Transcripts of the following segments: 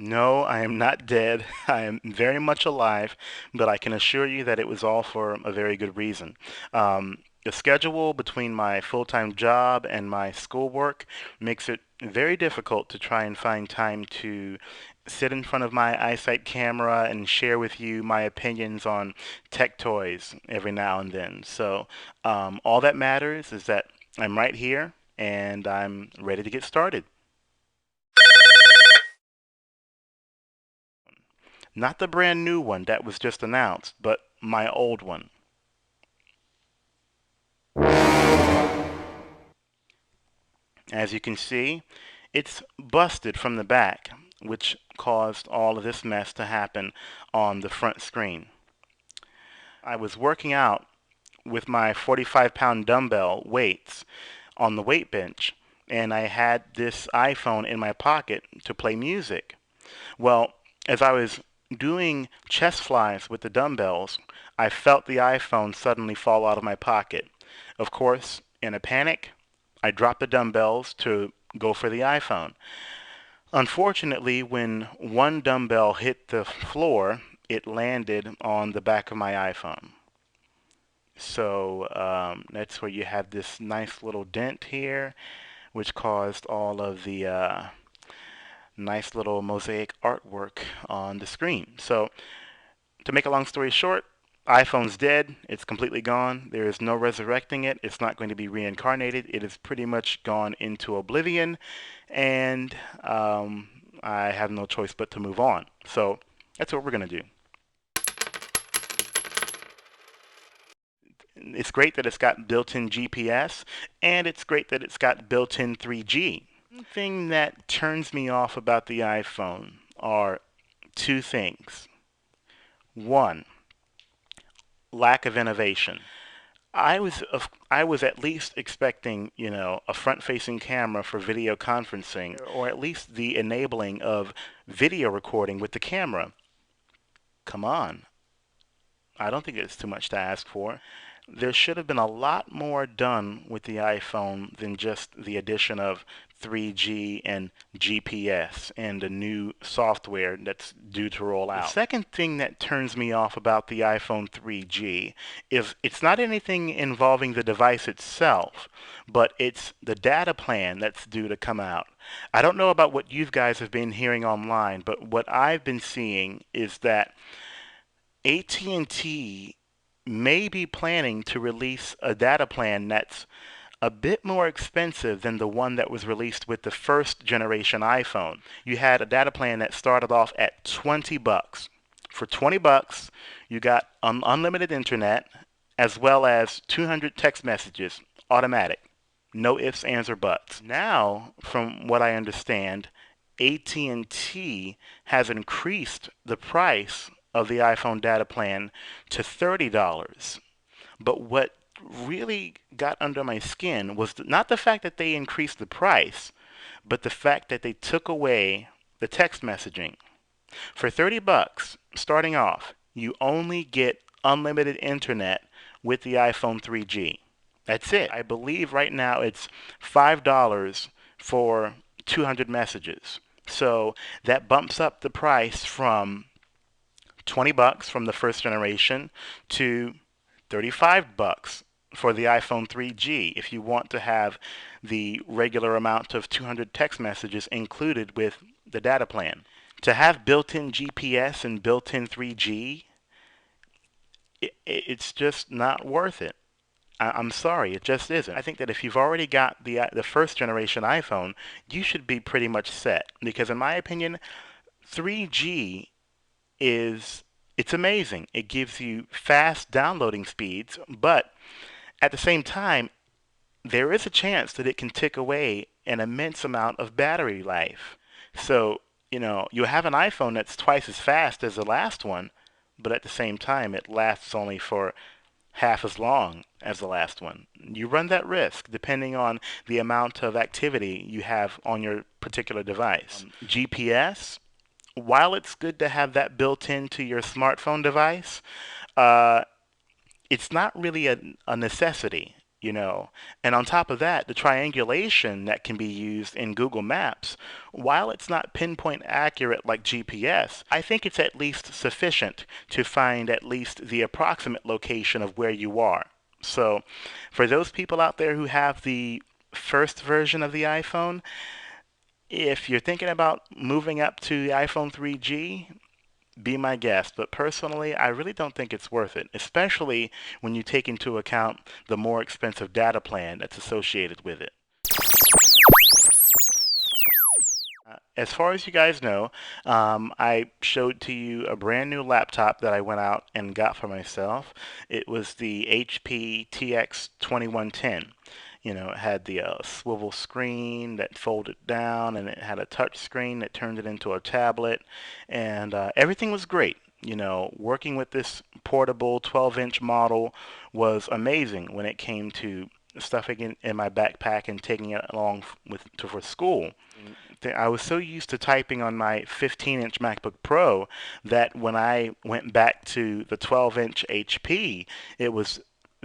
No, I am not dead. I am very much alive, but I can assure you that it was all for a very good reason. The schedule between my full-time job and my schoolwork makes it very difficult to try and find time to sit in front of my eyesight camera and share with you my opinions on tech toys every now and then. So, all that matters is that I'm right here and I'm ready to get started. Not the brand new one that was just announced, but my old one. As you can see, it's busted from the back, which caused all of this mess to happen on the front screen. I was working out with my 45-pound dumbbell weights on the weight bench, and I had this iPhone in my pocket to play music. Well, as I was doing chest flies with the dumbbells, I felt the iPhone suddenly fall out of my pocket. Of course, in a panic, I dropped the dumbbells to go for the iPhone. Unfortunately, when one dumbbell hit the floor, it landed on the back of my iPhone. So that's where you have this nice little dent here, which caused all of the nice little mosaic artwork on the screen. So to make a long story short, iPhone's dead. It's completely gone. There is no resurrecting it. It's not going to be reincarnated. It is pretty much gone into oblivion, and I have no choice but to move on. So that's what we're going to do. It's great that it's got built-in GPS, and it's great that it's got built-in 3G. The thing that turns me off about the iPhone are two things. One, lack of innovation. I was at least expecting, a front-facing camera for video conferencing, or at least the enabling of video recording with the camera. Come on. I don't think it's too much to ask for. There should have been a lot more done with the iPhone than just the addition of 3G and GPS and a new software that's due to roll out. The second thing that turns me off about the iPhone 3G is it's not anything involving the device itself, but it's the data plan that's due to come out. I don't know about what you guys have been hearing online, but what I've been seeing is that AT&T may be planning to release a data plan that's a bit more expensive than the one that was released with the first generation iPhone. You had a data plan that started off at 20 bucks. For 20 bucks, you got unlimited internet as well as 200 text messages, automatic. No ifs, ands, or buts. Now, from what I understand, AT&T has increased the price of the iPhone data plan to $30. But what really got under my skin was not the fact that they increased the price, but the fact that they took away the text messaging. For 30 bucks, starting off, you only get unlimited internet with the iPhone 3G. That's it. I believe right now it's $5 for 200 messages. So that bumps up the price from 20 bucks from the first generation to 35 bucks for the iPhone 3G if you want to have the regular amount of 200 text messages included with the data plan. To have built-in GPS and built-in 3G, it's just not worth it. I'm sorry, it just isn't. I think that if you've already got the first generation iPhone, you should be pretty much set because in my opinion, 3G is it's amazing. It gives you fast downloading speeds, but at the same time, there is a chance that it can take away an immense amount of battery life. So, you have an iPhone that's twice as fast as the last one, but at the same time, it lasts only for half as long as the last one. You run that risk depending on the amount of activity you have on your particular device. GPS, while it's good to have that built into your smartphone device, uh, it's not really a necessity. you know. And on top of that, the triangulation that can be used in Google Maps, while it's not pinpoint accurate like GPS, I think it's at least sufficient to find at least the approximate location of where you are. So, for those people out there who have the first version of the iPhone, if you're thinking about moving up to the iPhone 3G, be my guest. But personally, I really don't think it's worth it, especially when you take into account the more expensive data plan that's associated with it. As far as you guys know, I showed to you a brand new laptop that I went out and got for myself. It was the HP TX 2110. You know, it had the swivel screen that folded down, and it had a touch screen that turned it into a tablet, and everything was great. You know, working with this portable 12-inch model was amazing when it came to stuffing it in my backpack and taking it along for school. I was so used to typing on my 15-inch MacBook Pro that when I went back to the 12-inch HP,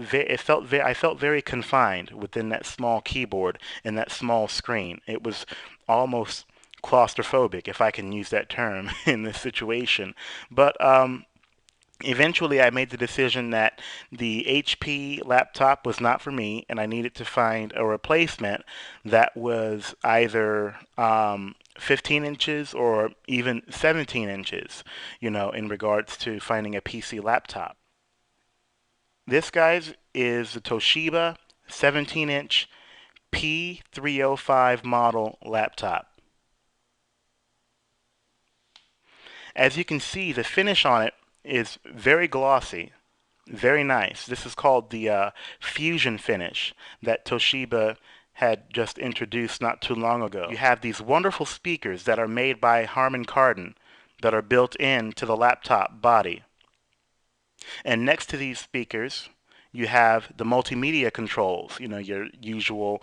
I felt very confined within that small keyboard and that small screen. It was almost claustrophobic, if I can use that term in this situation. But eventually, I made the decision that the HP laptop was not for me, and I needed to find a replacement that was either 15 inches or even 17 inches, you know, in regards to finding a PC laptop. This, guys, is the Toshiba 17-inch P305 model laptop. As you can see, the finish on it is very glossy, very nice. This is called the Fusion finish that Toshiba had just introduced not too long ago. You have these wonderful speakers that are made by Harman Kardon that are built into the laptop body. And next to these speakers, you have the multimedia controls, you know, your usual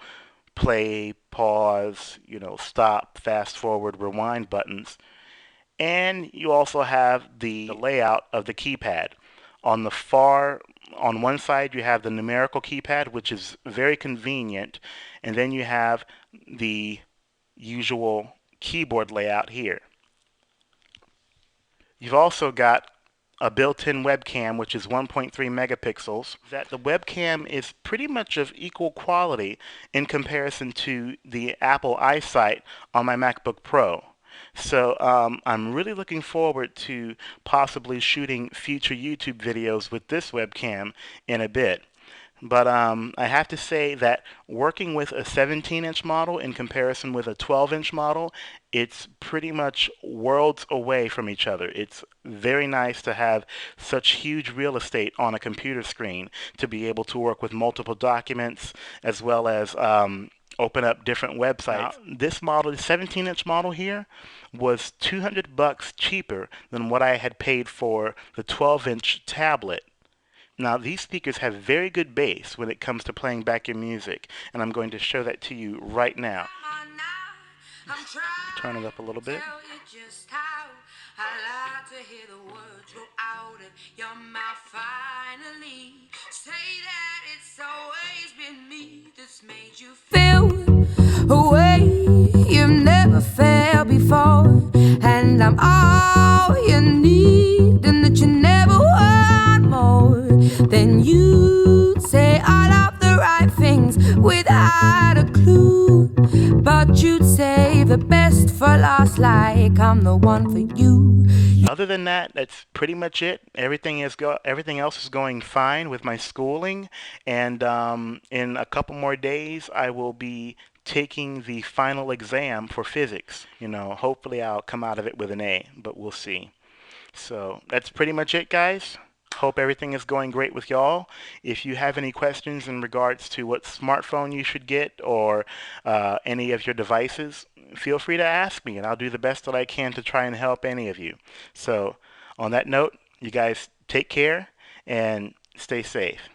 play, pause, you know, stop, fast forward, rewind buttons. And you also have the layout of the keypad. On the far, on one side you have the numerical keypad, which is very convenient, and then you have the usual keyboard layout here. You've also got a built-in webcam, which is 1.3 megapixels. That the webcam is pretty much of equal quality in comparison to the Apple iSight on my MacBook Pro. So I'm really looking forward to possibly shooting future YouTube videos with this webcam in a bit. But I have to say that working with a 17-inch model in comparison with a 12-inch model, it's pretty much worlds away from each other. It's very nice to have such huge real estate on a computer screen to be able to work with multiple documents as well as open up different websites. Now, this model, the 17-inch model here, was $200 cheaper than what I had paid for the 12-inch tablet. Now, these speakers have very good bass when it comes to playing back your music, and I'm going to show that to you right now. Turn it up a little bit. Feel a way you've never felt before, and I'm all you need, and that you never want more. Then you'd say all of the right things without a clue, but you'd save the best for last, like I'm the one for you. Other than that, that's pretty much it. Everything else is going fine with my schooling, and in a couple more days, I will be taking the final exam for physics. You know, hopefully I'll come out of it with an A, but we'll see. So that's pretty much it, guys. Hope everything is going great with y'all. If you have any questions in regards to what smartphone you should get or any of your devices, feel free to ask me, and I'll do the best that I can to try and help any of you. So on that note, you guys take care and stay safe.